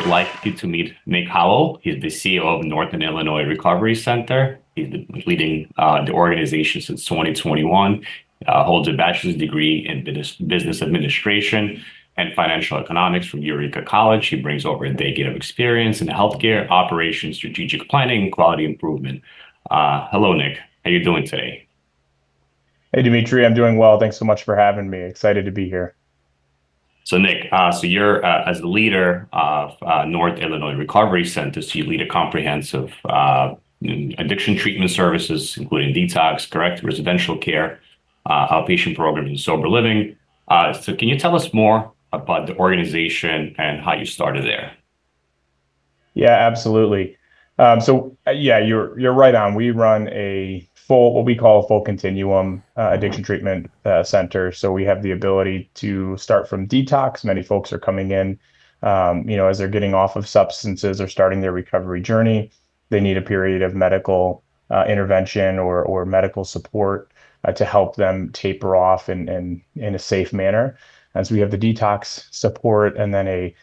would like you to meet Nick Howell. He's the CEO of Northern Illinois Recovery Center. He's leading the organization since 2021, holds a bachelor's degree in business administration and financial economics from Eureka College. He brings over a decade of experience in healthcare, operations, strategic planning, and quality improvement. Hello, Nick. How are you doing today? Hey, Dimitri, I'm doing well. Thanks so much for having me. Excited to be here. So Nick, so you're as the leader of North Illinois Recovery Center, so you lead a comprehensive addiction treatment services, including detox, correct, residential care, outpatient programs, and sober living. So can you tell us more about the organization and how you started there? Yeah, absolutely. Yeah, you're right on. We run a full, what we call a full continuum addiction treatment center. So we have the ability to start from detox. Many folks are coming in, as they're getting off of substances or starting their recovery journey. They need a period of medical intervention or medical support to help them taper off in a safe manner. And so we have the detox support and then a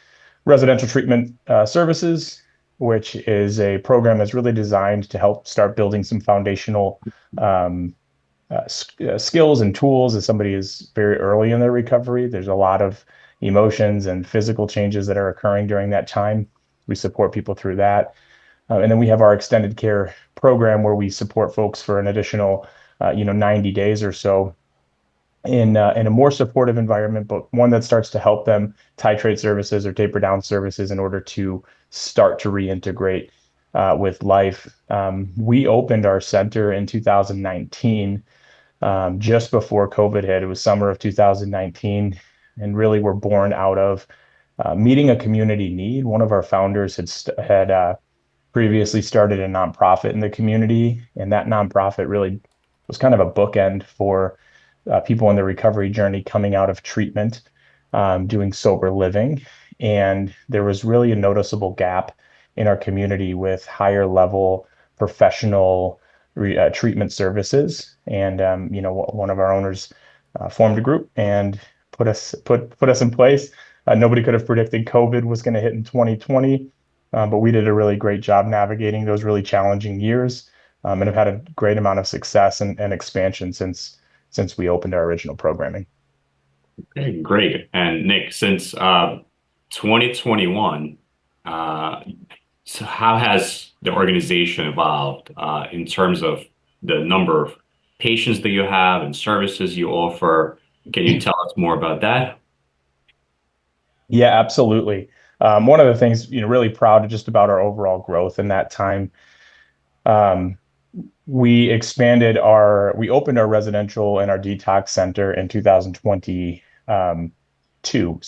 residential treatment services, which is a program that's really designed to help start building some foundational um, skills and tools as somebody is very early in their recovery. There's a lot of emotions and physical changes that are occurring during that time. We support people through that. And then we have our extended care program where we support folks for an additional, 90 days or so in a more supportive environment, but one that starts to help them titrate services or taper down services in order to start to reintegrate with life. We opened our center in 2019, just before COVID hit. It was summer of 2019, and really were born out of meeting a community need. One of our founders had previously started a nonprofit in the community, and that nonprofit really was kind of a bookend for people in the recovery journey coming out of treatment, doing sober living. And there was really a noticeable gap in our community with higher level professional treatment services. And one of our owners formed a group and put us in place. Nobody could have predicted COVID was going to hit in 2020, but we did a really great job navigating those really challenging years, and have had a great amount of success and expansion since we opened our original programming. Okay, great. And Nick, since 2021, uh, so how has the organization evolved in terms of the number of patients that you have and services you offer? Can you tell us more about that? Yeah, absolutely. One of the things, really proud just about our overall growth in that time. Um, we opened our residential and our detox center in 2020 two.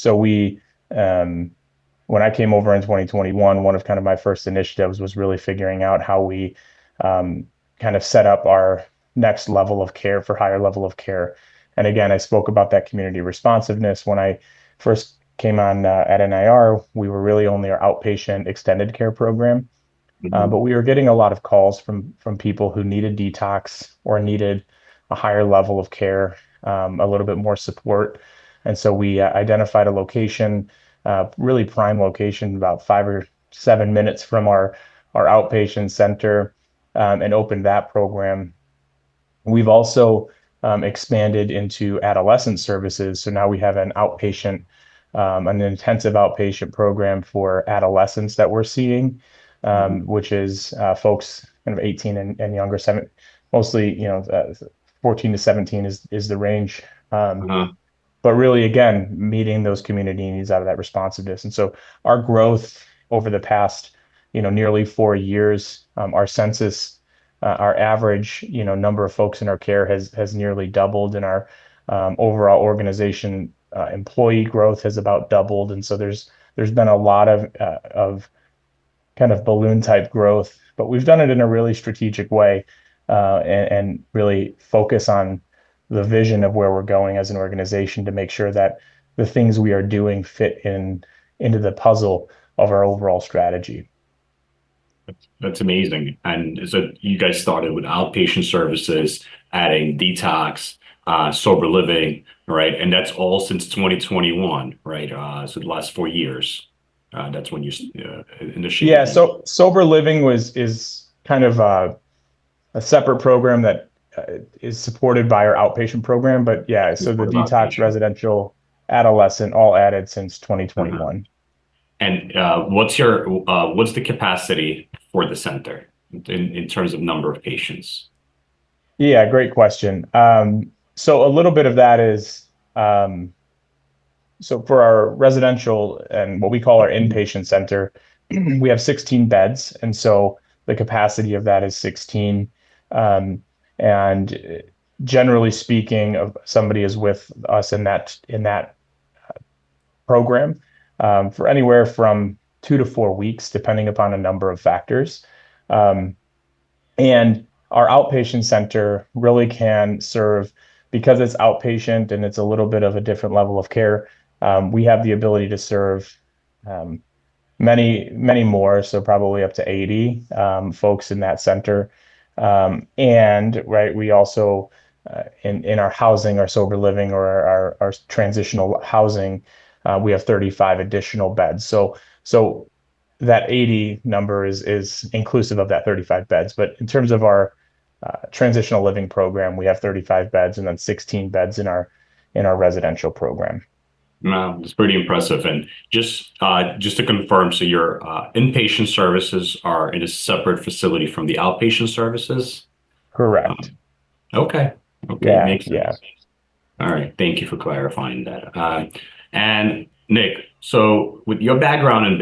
Um, when I came over in 2021, one of kind of my first initiatives was really figuring out how we um, kind of set up our next level of care for higher level of care. And again, I spoke about that community responsiveness. When I first came on at NIR, we were really only our outpatient extended care program. But Mhm. we were getting a lot of calls from people who needed detox or needed a higher level of care, a little bit more support. And so we identified a location, really prime location, about 5 or 7 minutes from our outpatient center, and opened that program. We've also expanded into adolescent services. So now we have an intensive outpatient program for adolescents that we're seeing, Mhm. which is folks kind of 18 and younger, mostly, 14 to 17 is the range. Um, Uh-huh. but really, again, meeting those community needs out of that responsiveness. And so our growth over the past, nearly 4 years, our census, our average, number of folks in our care has nearly doubled, and our overall organization employee growth has about doubled. And so there's been a lot of kind of balloon type growth, but we've done it in a really strategic way, and really focus on the vision of where we're going as an organization to make sure that the things we are doing fit into the puzzle of our overall strategy. That's amazing. And so you guys started with outpatient services, adding detox, sober living, right? And that's all since 2021, right? So the last 4 years. That's when you initiated Yeah, these. so sober living was is kind of a separate program that is supported by our outpatient program. But yeah, so the What about detox patient? residential adolescent all added since Uh-huh. 2021. And what's the capacity for the center in terms of number of patients? Yeah, great question. So a little bit of that is um, so for our residential and what we call our inpatient center, we have 16 beds, and so the capacity of that is 16. Um, and generally speaking, of somebody is with us in that program for anywhere from 2 to 4 weeks, depending upon a number of factors. Um, and our outpatient center really can serve because it's outpatient and it's a little bit of a different level of care. We have the ability to serve um, many more, so probably up to 80 folks in that center. And right, we also in our housing, our sober living or our transitional housing, we have 35 additional beds. So that 80 number is inclusive of that 35 beds. But in terms of our transitional living program, we have 35 beds and then 16 beds in our residential program. No, it's pretty impressive. And just to confirm, so your inpatient services are in a separate facility from the outpatient services? Correct. Um, okay. Okay, Yeah, makes yeah. sense. All right. Thank you for clarifying that. And Nick, so with your background in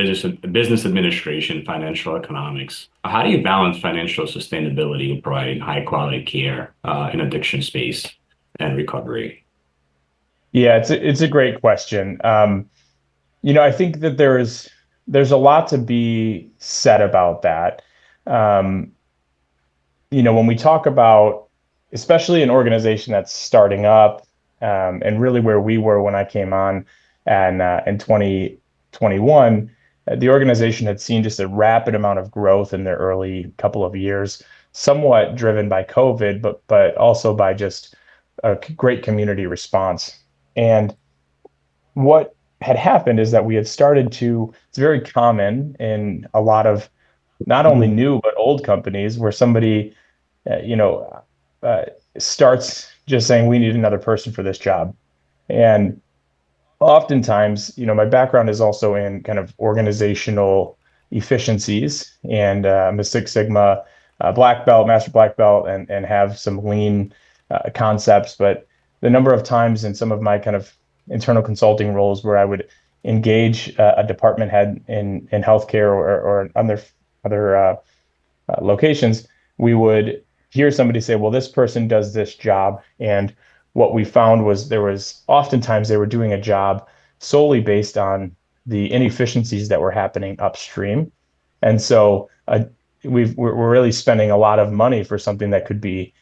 business administration, financial economics, how do you balance financial sustainability and providing high quality care in addiction space and recovery? Yeah, it's a great question. I think that there's a lot to be said about that. Um, when we talk about, especially an organization that's starting up, and really where we were when I came on and in 2021, the organization had seen just a rapid amount of growth in their early couple of years, somewhat driven by COVID, but also by just a great community response. And what had happened is that we had started to, it's very common in a lot of not only new but old companies where somebody uh, you know, uh, starts just saying, we need another person for this job. And oftentimes, my background is also in kind of organizational efficiencies, and I'm a Six Sigma black belt, master black belt, and have some lean concepts. But the number of times in some of my kind of internal consulting roles where I would engage a department head in healthcare or other locations, we would hear somebody say, well, this person does this job. And what we found was there was oftentimes they were doing a job solely based on the inefficiencies that were happening upstream. And so we're really spending a lot of money for something that could be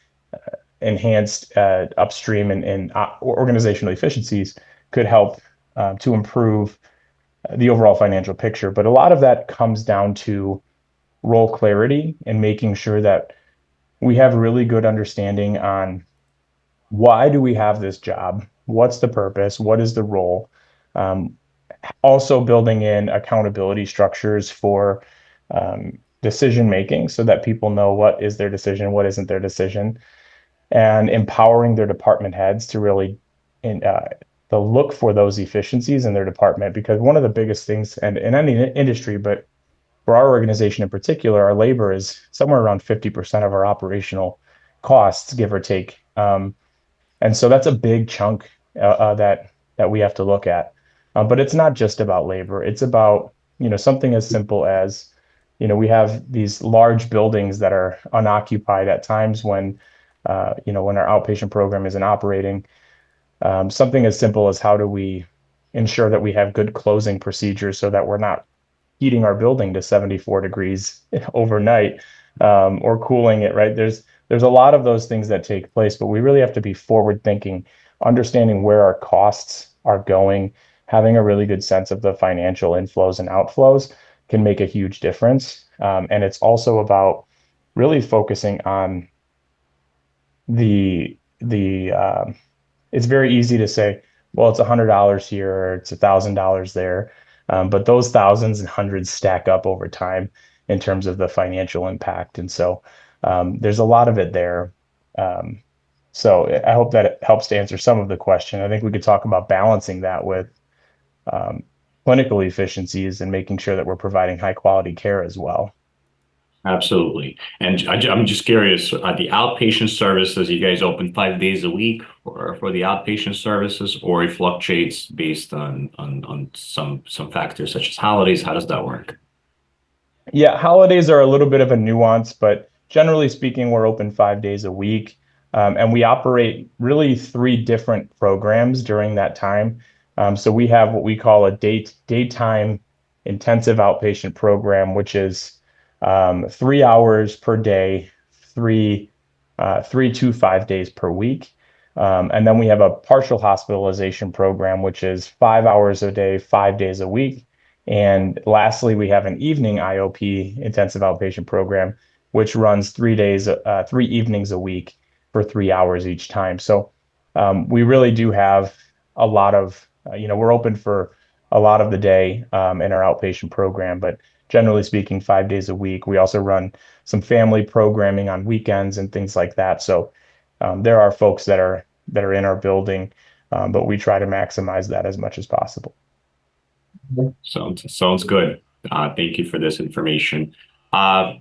enhanced upstream, and organizational efficiencies could help to improve the overall financial picture. But a lot of that comes down to role clarity and making sure that we have really good understanding on why do we have this job? What's the purpose? What is the role? Um, Also building in accountability structures for decision making so that people know what is their decision, what isn't their decision, and empowering their department heads to really in, to look for those efficiencies in their department. Because one of the biggest things, and in any industry, but for our organization in particular, our labor is somewhere around 50% of our operational costs, give or take. And so that's a big chunk that we have to look at. But it's not just about labor. It's about, something as simple as, we have these large buildings that are unoccupied at times when our outpatient program isn't operating. Something as simple as how do we ensure that we have good closing procedures so that we're not heating our building to 74 degrees overnight, or cooling it, right? There's a lot of those things that take place, but we really have to be forward thinking, understanding where our costs are going, having a really good sense of the financial inflows and outflows can make a huge difference. And it's also about really focusing on it's very easy to say, well, it's $100 here or it's $1,000 there. But those thousands and hundreds stack up over time in terms of the financial impact. And so there's a lot of it there. Um, so I hope that it helps to answer some of the question. I think we could talk about balancing that with um, clinical efficiencies and making sure that we're providing high quality care as well. Absolutely. And I'm just curious, the outpatient services, you guys open 5 days a week for the outpatient services, or it fluctuates based on some factors such as holidays? How does that work? Yeah, holidays are a little bit of a nuance, but generally speaking, we're open 5 days a week. And we operate really three different programs during that time. So we have what we call a daytime intensive outpatient program, which is 3 hours per day, 3 to 5 days per week. And then we have a partial hospitalization program, which is 5 hours a day, 5 days a week. And lastly, we have an evening IOP, intensive outpatient program, which runs 3 days, 3 evenings a week for 3 hours each time. So we really do have a lot of, we're open for a lot of the day in our outpatient program, but generally speaking, 5 days a week. We also run some family programming on weekends and things like that. So there are folks that are in our building, but we try to maximize that as much as possible. Sounds good. Thank you for this information. Uh,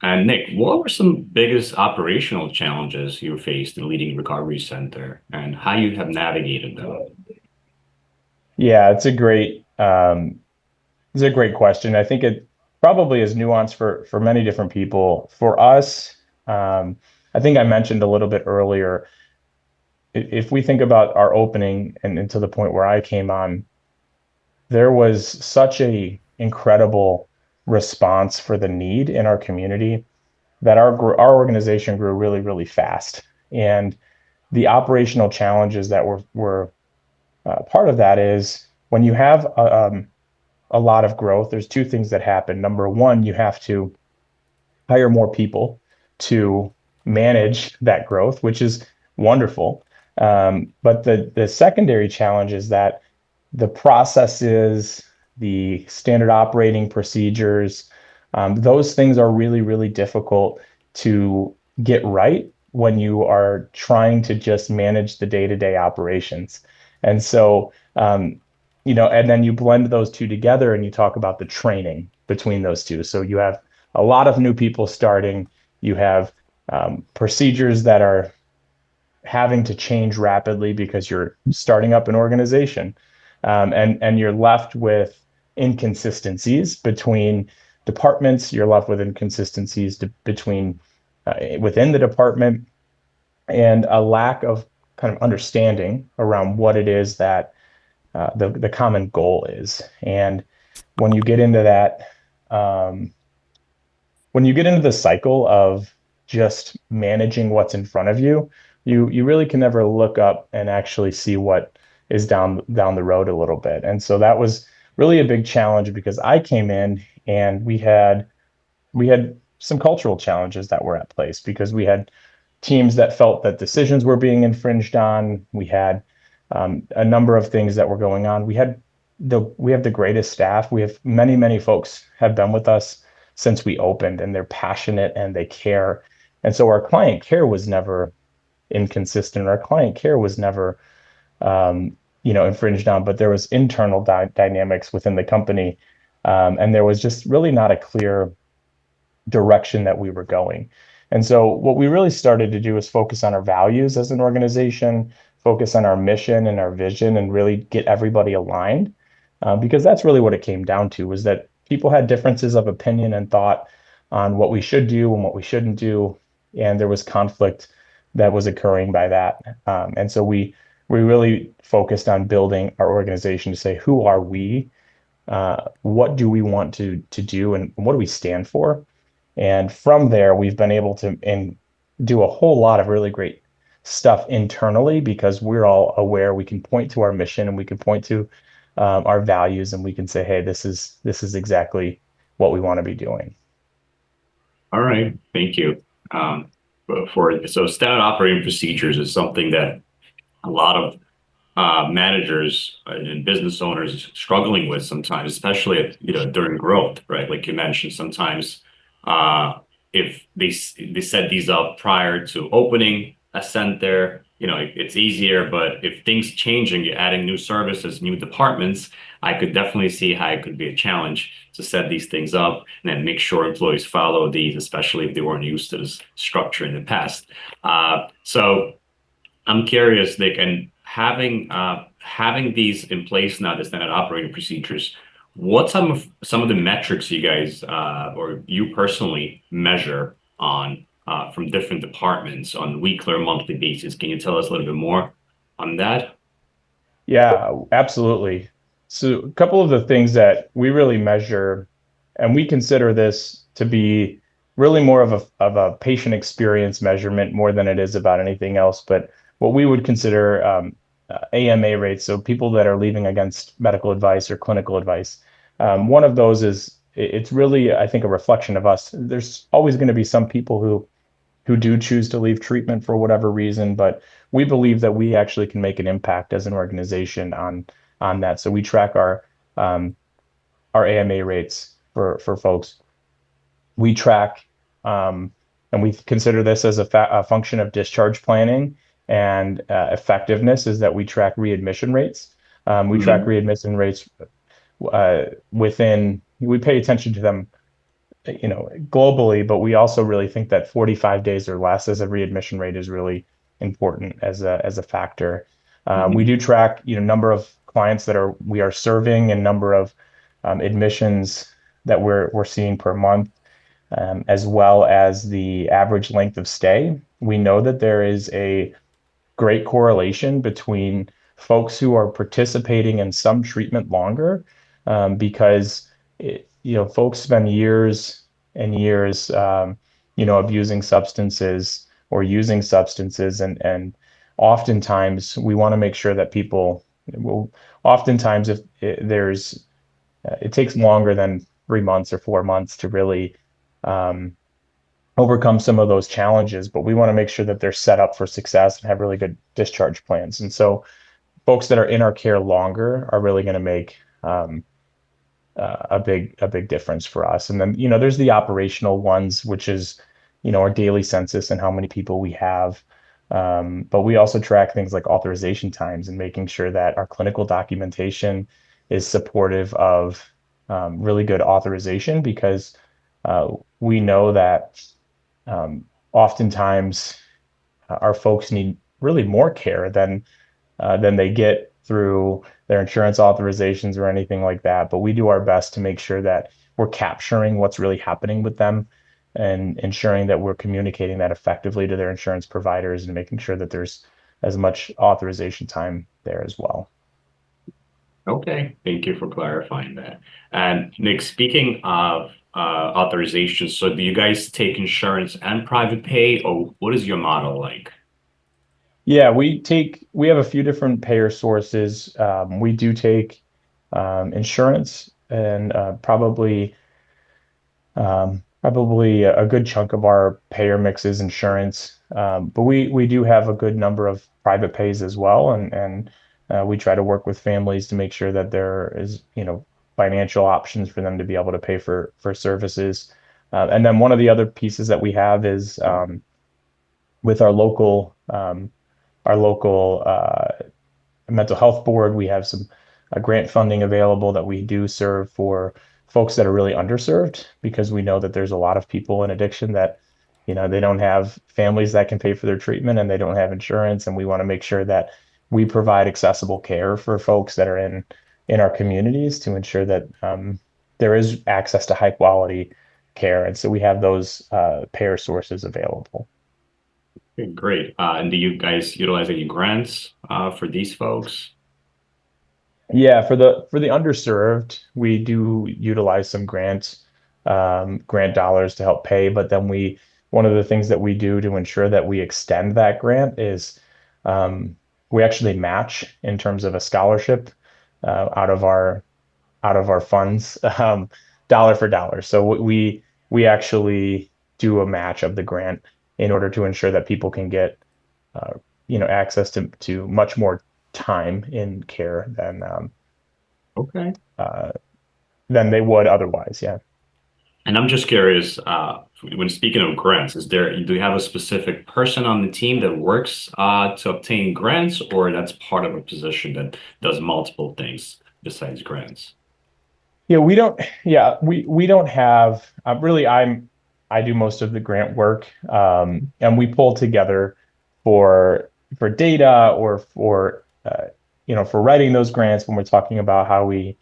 and Nick, what were some biggest operational challenges you faced in leading recovery center, and how you have navigated them? Yeah, it's a great question. I think it probably is nuanced for many different people. For us, I think I mentioned a little bit earlier, if we think about our opening and to the point where I came on, there was such a incredible response for the need in our community that our organization grew really, really fast. And the operational challenges that were part of that is when you have a lot of growth, there's two things that happen. Number one, you have to hire more people to manage that growth, which is wonderful. But the secondary challenge is that the processes, the standard operating procedures, those things are really, really difficult to get right when you are trying to just manage the day-to-day operations. And so, and then you blend those two together and you talk about the training between those two. So you have a lot of new people starting, you have procedures that are having to change rapidly because you're starting up an organization, and you're left with inconsistencies between departments. You're left with inconsistencies between within the department, and a lack of kind of understanding around what it is that the common goal is. And when you get into that, um, when you get into the cycle of just managing what's in front of you, you really can never look up and actually see what is down the road a little bit. And so that was really a big challenge because I came in and we had some cultural challenges that were at place because we had teams that felt that decisions were being infringed on. We had a number of things that were going on. We have the greatest staff. We have many folks have been with us since we opened, and they're passionate and they care. And so our client care was never inconsistent. Our client care was never infringed on, but there was internal dynamics within the company, and there was just really not a clear direction that we were going. And so what we really started to do is focus on our values as an organization, focus on our mission and our vision, and really get everybody aligned. Because that's really what it came down to, was that people had differences of opinion and thought on what we should do and what we shouldn't do. And there was conflict that was occurring by that. And so we really focused on building our organization to say, who are we? What do we want to do, and what do we stand for? And from there, we've been able to do a whole lot of really great stuff internally because we're all aware. We can point to our mission and we can point to our values, and we can say, hey, this is exactly what we want to be doing. All right, thank you. But so standard operating procedures is something that a lot of managers and business owners struggling with sometimes, especially during growth, right? Like you mentioned, sometimes uh, if they set these up prior to opening a center, it's easier. But if things change and you're adding new services, new departments, I could definitely see how it could be a challenge to set these things up and then make sure employees follow these, especially if they weren't used to this structure in the past. So. I'm curious, Nick, and having these in place now, the standard operating procedures, what some of the metrics you guys or you personally measure on from different departments on weekly or monthly basis? Can you tell us a little bit more on that? Yeah, absolutely. So a couple of the things that we really measure, and we consider this to be really more of a patient experience measurement more than it is about anything else. But what we would consider AMA rates, so people that are leaving against medical advice or clinical advice. One of those is it's really, I think, a reflection of us. There's always going to be some people who do choose to leave treatment for whatever reason, but we believe that we actually can make an impact as an organization on that. So we track our AMA rates for folks. We track and we consider this as a function of discharge planning and effectiveness is that we track readmission rates. We track Hmm. readmission rates we pay attention to them globally, but we also really think that 45 days or less as a readmission rate is really important as a factor. We Hmm. do track, number of clients that we are serving and number of admissions that we're seeing per month, as well as the average length of stay. We know that there is a great correlation between folks who are participating in some treatment longer, because folks spend years and years, abusing substances or using substances, and oftentimes we want to make sure that people will. Oftentimes, if it takes longer than 3 months or 4 months to really um, overcome some of those challenges, but we want to make sure that they're set up for success and have really good discharge plans. And so folks that are in our care longer are really going to make a big difference for us. And then, there's the operational ones, which is, our daily census and how many people we have. But we also track things like authorization times and making sure that our clinical documentation is supportive of really good authorization because we know that oftentimes our folks need really more care than they get through their insurance authorizations or anything like that. But we do our best to make sure that we're capturing what's really happening with them and ensuring that we're communicating that effectively to their insurance providers and making sure that there's as much authorization time there as well. Okay, thank you for clarifying that. And Nick, speaking of authorizations, so do you guys take insurance and private pay, or what is your model like? Yeah, we have a few different payer sources. We do take insurance and probably a good chunk of our payer mix is insurance. But we do have a good number of private pays as well, and we try to work with families to make sure that there is, financial options for them to be able to pay for services. And then one of the other pieces that we have is with our local mental health board. We have some grant funding available that we do serve for folks that are really underserved because we know that there's a lot of people in addiction that, they don't have families that can pay for their treatment and they don't have insurance. And we want to make sure that we provide accessible care for folks that are in our communities to ensure that there is access to high quality care. And so we have those payer sources available. Okay, great. And do you guys utilize any grants for these folks? Yeah, for the underserved, we do utilize some grant dollars to help pay. But then one of the things that we do to ensure that we extend that grant is um, we actually match in terms of a scholarship out of our funds, dollar for dollar. So we actually do a match of the grant in order to ensure that people can get uh, access to much more time in care Okay. uh, than they would otherwise. Yeah. And I'm just curious, when speaking of grants, do you have a specific person on the team that works to obtain grants, or that's part of a position that does multiple things besides grants? Yeah, we don't have really I do most of the grant work, and we pull together for data or for for writing those grants when we're talking about how we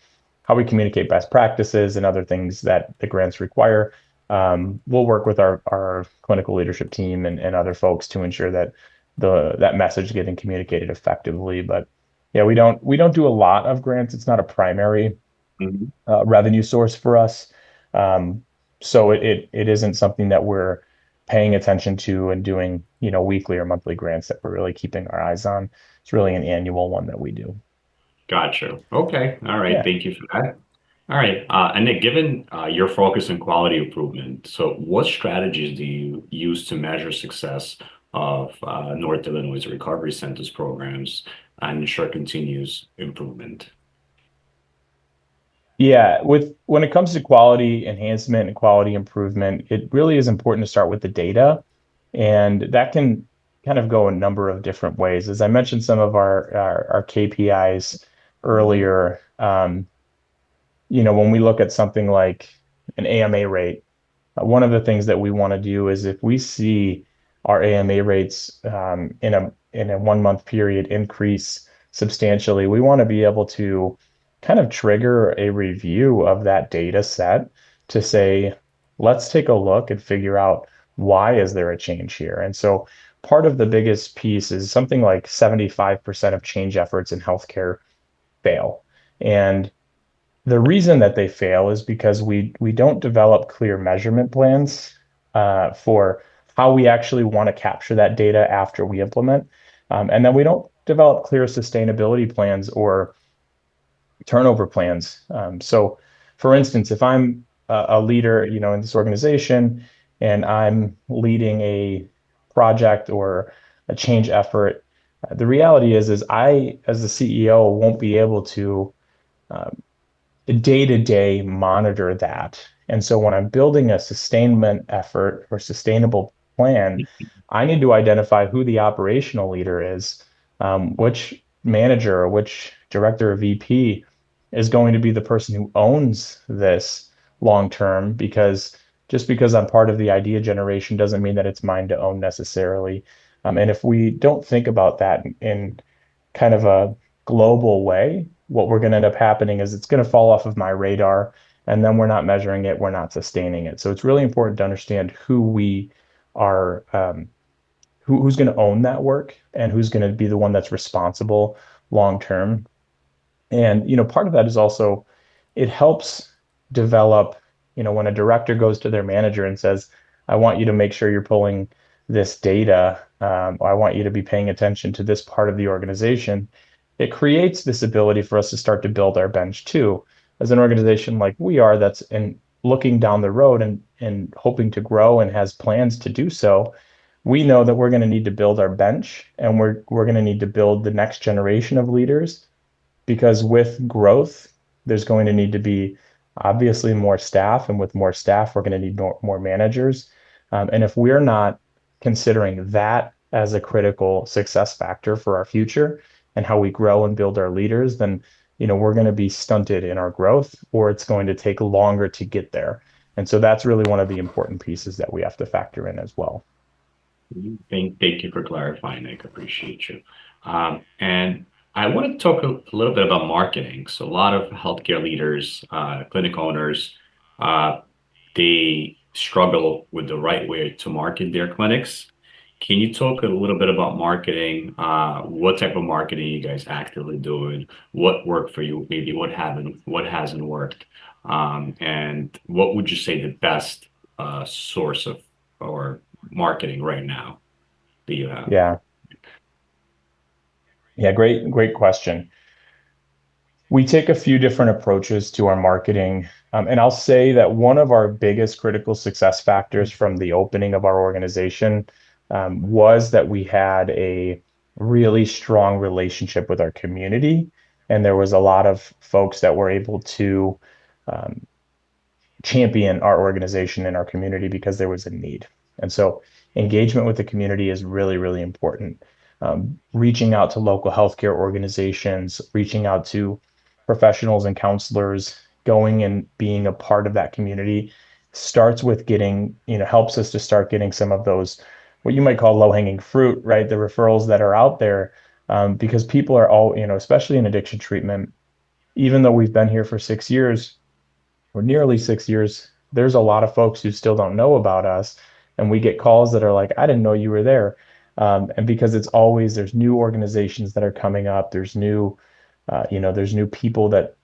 communicate best practices and other things that the grants require. We'll work with our clinical leadership team and other folks to ensure that that message is getting communicated effectively. But yeah, we don't do a lot of grants. It's not a primary Mhm. revenue source for us. Um, so it isn't something that we're paying attention to and doing, weekly or monthly grants that we're really keeping our eyes on. It's really an annual one that we do. Gotcha. Okay. All right. Yeah. Thank you for that. All right. And Nick, given your focus on quality improvement, so what strategies do you use to measure success of North Illinois Recovery Centers programs and ensure continuous improvement? Yeah, with when it comes to quality enhancement and quality improvement, it really is important to start with the data, and that can kind of go a number of different ways. As I mentioned, some of our KPIs earlier, when we look at something like an AMA rate, one of the things that we want to do is if we see our AMA rates in a 1 month period increase substantially, we want to be able to kind of trigger a review of that data set to say, let's take a look and figure out why is there a change here. And so part of the biggest piece is something like 75% of change efforts in healthcare fail. And the reason that they fail is because we don't develop clear measurement plans for how we actually want to capture that data after we implement. And then we don't develop clear sustainability plans or turnover plans. So, for instance, if I'm a leader, in this organization and I'm leading a project or a change effort, the reality is I, as the CEO, won't be able to um, day to day monitor that. And so when I'm building a sustainment effort or sustainable plan, I need to identify who the operational leader is, which manager or which director or VP is going to be the person who owns this long term, because just because I'm part of the idea generation doesn't mean that it's mine to own necessarily. And if we don't think about that in kind of a global way, what we're going to end up happening is it's going to fall off of my radar, and then we're not measuring it, we're not sustaining it. So it's really important to understand who we are, who's going to own that work and who's going to be the one that's responsible long term. And, part of that is also it helps develop, when a director goes to their manager and says, I want you to make sure you're pulling this data, or I want you to be paying attention to this part of the organization. It creates this ability for us to start to build our bench too. As an organization like we are, that's in looking down the road and hoping to grow and has plans to do so, we know that we're going to need to build our bench and we're going to need to build the next generation of leaders, because with growth, there's going to need to be obviously more staff. And with more staff, we're going to need more managers. And if we're not considering that as a critical success factor for our future and how we grow and build our leaders, then we're going to be stunted in our growth, or it's going to take longer to get there. And so that's really one of the important pieces that we have to factor in as well. Thank you for clarifying, Nick. Appreciate you. And I want to talk a little bit about marketing. So a lot of healthcare leaders, clinic owners, uh, they struggle with the right way to market their clinics. Can you talk a little bit about marketing? What type of marketing you guys actively doing? What worked for you? Maybe what hasn't worked? And what would you say the best source of or marketing right now that you have? Yeah. Yeah. Great question. We take a few different approaches to our marketing. And I'll say that one of our biggest critical success factors from the opening of our organization was that we had really strong relationship with our community. And there was a lot of folks that were able to um, champion our organization and our community because there was a need. And so engagement with the community is really, really important. Reaching out to local healthcare organizations, reaching out to professionals and counselors, going and being a part of that community starts with getting, helps us to start getting some of those, what you might call low-hanging fruit, right? The referrals that are out there, because people are all, especially in addiction treatment, even though we've been here for 6 years, or nearly 6 years, there's a lot of folks who still don't know about us. And we get calls that are like, I didn't know you were there. And because there's new organizations that are coming up, there's new people that,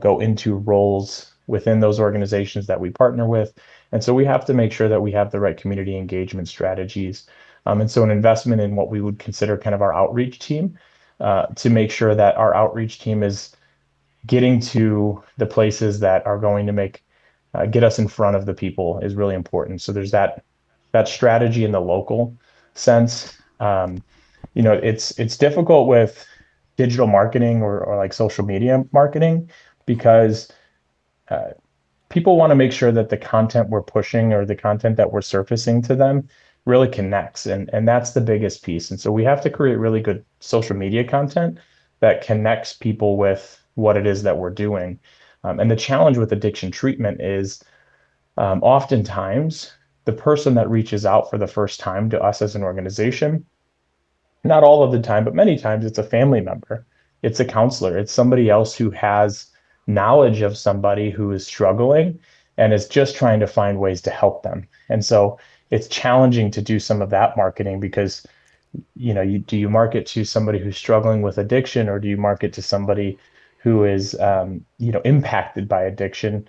go into roles within those organizations that we partner with. And so we have to make sure that we have the right community engagement strategies. And so an investment in what we would consider kind of our outreach team, to make sure that our outreach team is getting to the places that are going to get us in front of the people is really important. So there's that strategy in the local sense. It's difficult with digital marketing or like social media marketing because uh, people want to make sure that the content we're pushing or the content that we're surfacing to them really connects, and that's the biggest piece. And so we have to create really good social media content that connects people with what it is that we're doing. And the challenge with addiction treatment is, oftentimes the person that reaches out for the first time to us as an organization, not all of the time, but many times it's a family member, it's a counselor, it's somebody else who has knowledge of somebody who is struggling and is just trying to find ways to help them. And so it's challenging to do some of that marketing because, do you market to somebody who's struggling with addiction, or do you market to somebody who is, impacted by addiction,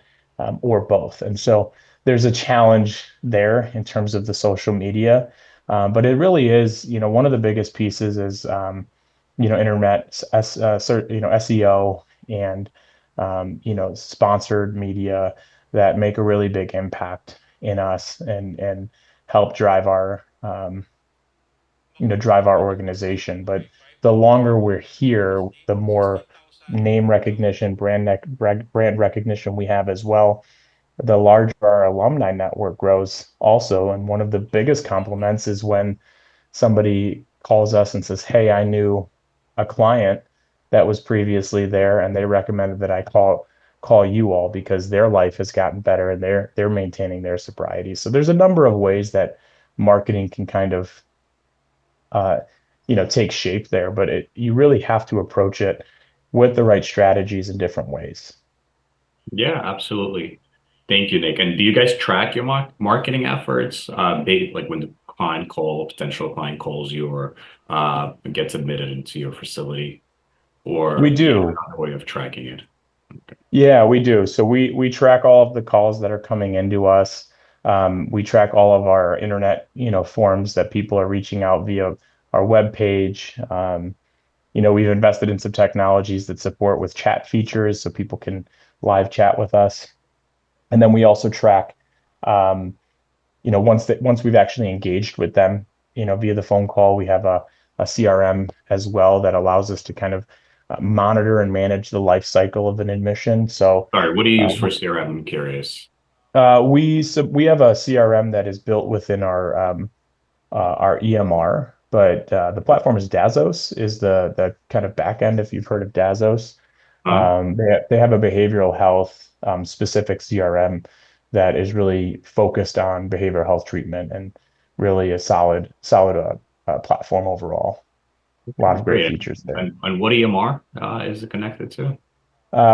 or both? And so there's a challenge there in terms of the social media. But it really is, one of the biggest pieces is, internet, SEO and, sponsored media that make a really big impact in us and help drive our organization. But the longer we're here, the more name recognition, brand recognition we have as well, the larger our alumni network grows also. And one of the biggest compliments is when somebody calls us and says, "Hey, I knew a client that was previously there, and they recommended that I call you all because their life has gotten better and they're maintaining their sobriety." So there's a number of ways that marketing can kind of, uh, take shape there, but you really have to approach it with the right strategies in different ways. Yeah, absolutely. Thank you, Nick. And do you guys track your marketing efforts? Like when the potential client calls you or gets admitted into your facility, We or do you have do. another way of tracking it? Yeah, we do. So we track all of the calls that are coming into us. We track all of our internet, forms that people are reaching out via our web page. We've invested in some technologies that support with chat features so people can live chat with us. And then we also track, um, once we've actually engaged with them, via the phone call, we have a CRM as well that allows us to kind of monitor and manage the life cycle of an admission. So Sorry, what do you uh, use for CRM? I'm curious. we have a CRM that is built within our EMR, but the platform is Dazos, is the kind of back end, if you've heard of Dazos. Huh? They have a behavioral health, specific CRM that is really focused on behavioral health treatment and really a solid platform overall. A lot Okay, of great great. features there. And what EMR is it connected to?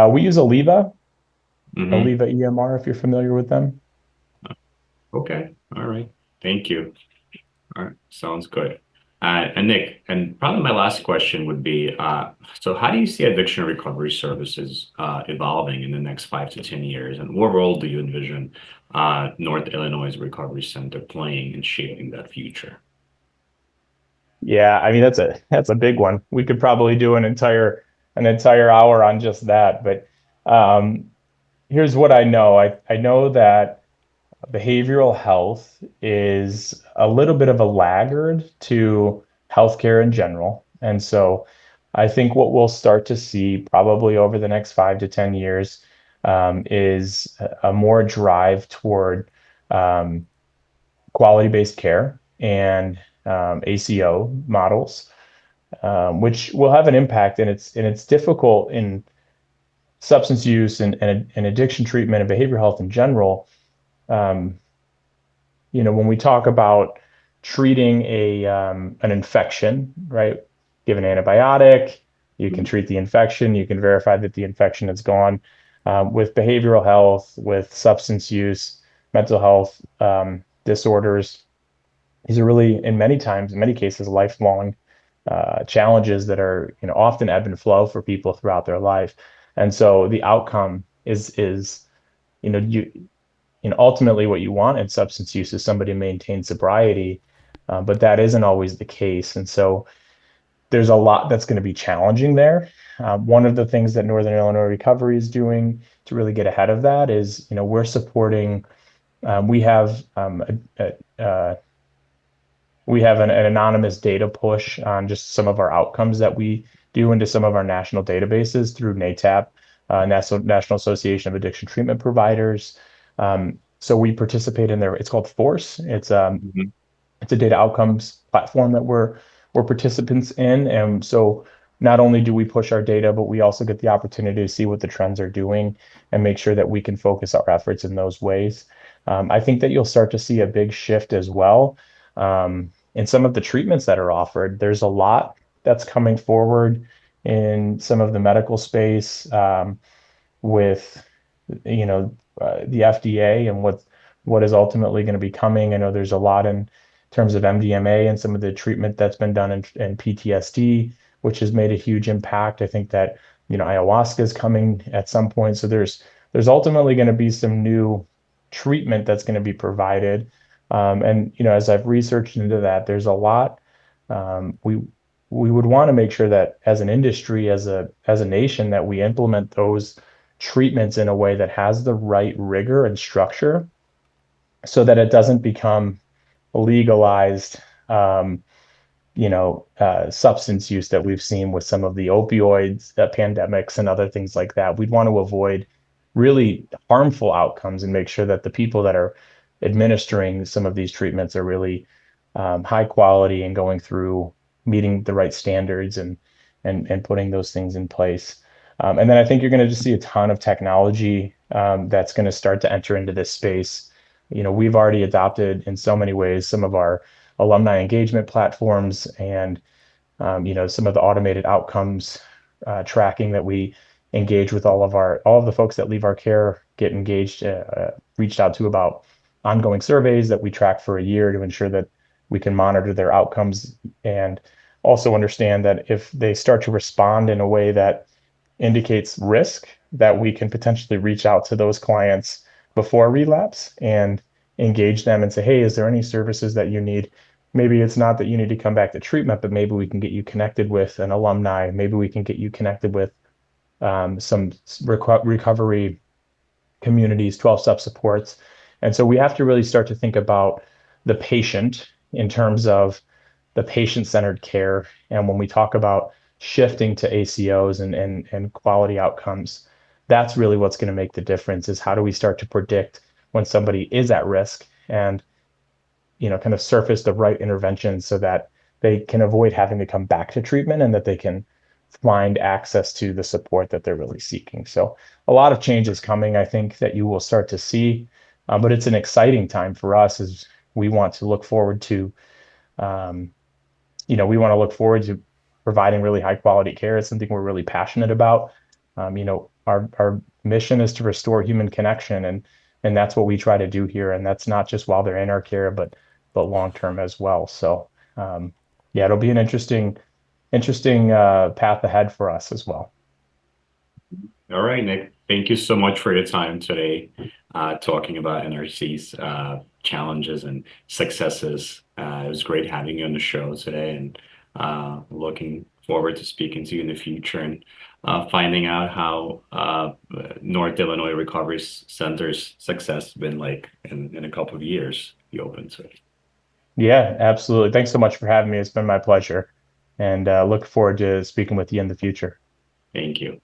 We use Hmm. Aliva EMR, if you're familiar with them. Okay, all right. Thank you. All right, sounds good. And Nick, and probably my last question would be, so how do you see addiction recovery services evolving in the next 5 to 10 years? And what role do you envision North Illinois Recovery Center playing in shaping that future? Yeah, I mean that's a big one. We could probably do an entire hour on just that, but um, here's what I know. I know that behavioral health is a little bit of a laggard to healthcare in general. And so I think what we'll start to see probably over the next 5 to 10 years is a more drive toward um, quality-based care and ACO models, which will have an impact. And it's difficult in substance use and addiction treatment and behavioral health in general. Um, when we talk about treating an infection, right? Give an antibiotic, you can treat the infection, you can verify that the infection is gone. With behavioral health, with substance use, mental health disorders, these are really, in many cases, lifelong challenges that are, often ebb and flow for people throughout their life. And so the outcome is, you know, you ultimately what you want in substance use is somebody to maintain sobriety, but that isn't always the case. And so there's a lot that's going to be challenging there. One of the things that Northern Illinois Recovery is doing to really get ahead of that is, we're supporting. We have an anonymous data push on just some of our outcomes that we do into some of our national databases through NATAP, National Association of Addiction Treatment Providers. So we participate in there. It's called Force. Mhm. It's a data outcomes platform that we're participants in. And so not only do we push our data, but we also get the opportunity to see what the trends are doing and make sure that we can focus our efforts in those ways. I think that you'll start to see a big shift as well in some of the treatments that are offered. There's a lot that's coming forward in some of the medical space with the FDA and what is ultimately going to be coming. I know there's a lot in terms of MDMA and some of the treatment that's been done in PTSD, which has made a huge impact. I think that ayahuasca is coming at some point. So there's ultimately going to be some new treatment that's going to be provided. And as I've researched into that, there's a lot. We would want to make sure that as an industry, as a nation, that we implement those treatments in a way that has the right rigor and structure so that it doesn't become legalized substance use that we've seen with some of the opioids, pandemics, and other things like that. We'd want to avoid really harmful outcomes and make sure that the people that are administering some of these treatments are really high quality and going through meeting the right standards and putting those things in place. And then I think you're going to just see a ton of technology that's going to start to enter into this space. We've already adopted in so many ways some of our alumni engagement platforms and some of the automated outcomes tracking that we engage with all of the folks that leave our care get engaged, reached out to about ongoing surveys that we track for a year to ensure that we can monitor their outcomes and also understand that if they start to respond in a way that indicates risk, that we can potentially reach out to those clients before relapse and engage them and say, hey, is there any services that you need? Maybe it's not that you need to come back to treatment, but maybe we can get you connected with an alumni. Maybe we can get you connected with some recovery communities, 12-step supports. And so we have to really start to think about the patient in terms of the patient-centered care. And when we talk about shifting to ACOs and quality outcomes, that's really what's going to make the difference is how do we start to predict when somebody is at risk and kind of surface the right interventions so that they can avoid having to come back to treatment and that they can find access to the support that they're really seeking. So a lot of change is coming, I think, that you will start to see, but it's an exciting time for us as we want to look forward to, um, providing really high quality care. It's something we're really passionate about. Our mission is to restore human connection, and that's what we try to do here. And that's not just while they're in our care, but long term as well. So yeah, it'll be an interesting path ahead for us as well. All right, Nick. Thank you so much for your time today, talking about NRC's challenges and successes. It was great having you on the show today, and looking forward to speaking to you in the future and finding out how North Illinois Recovery Center's success has been like in a couple of years. Be open to it. Yeah, absolutely. Thanks so much for having me. It's been my pleasure. and look forward to speaking with you in the future. Thank you.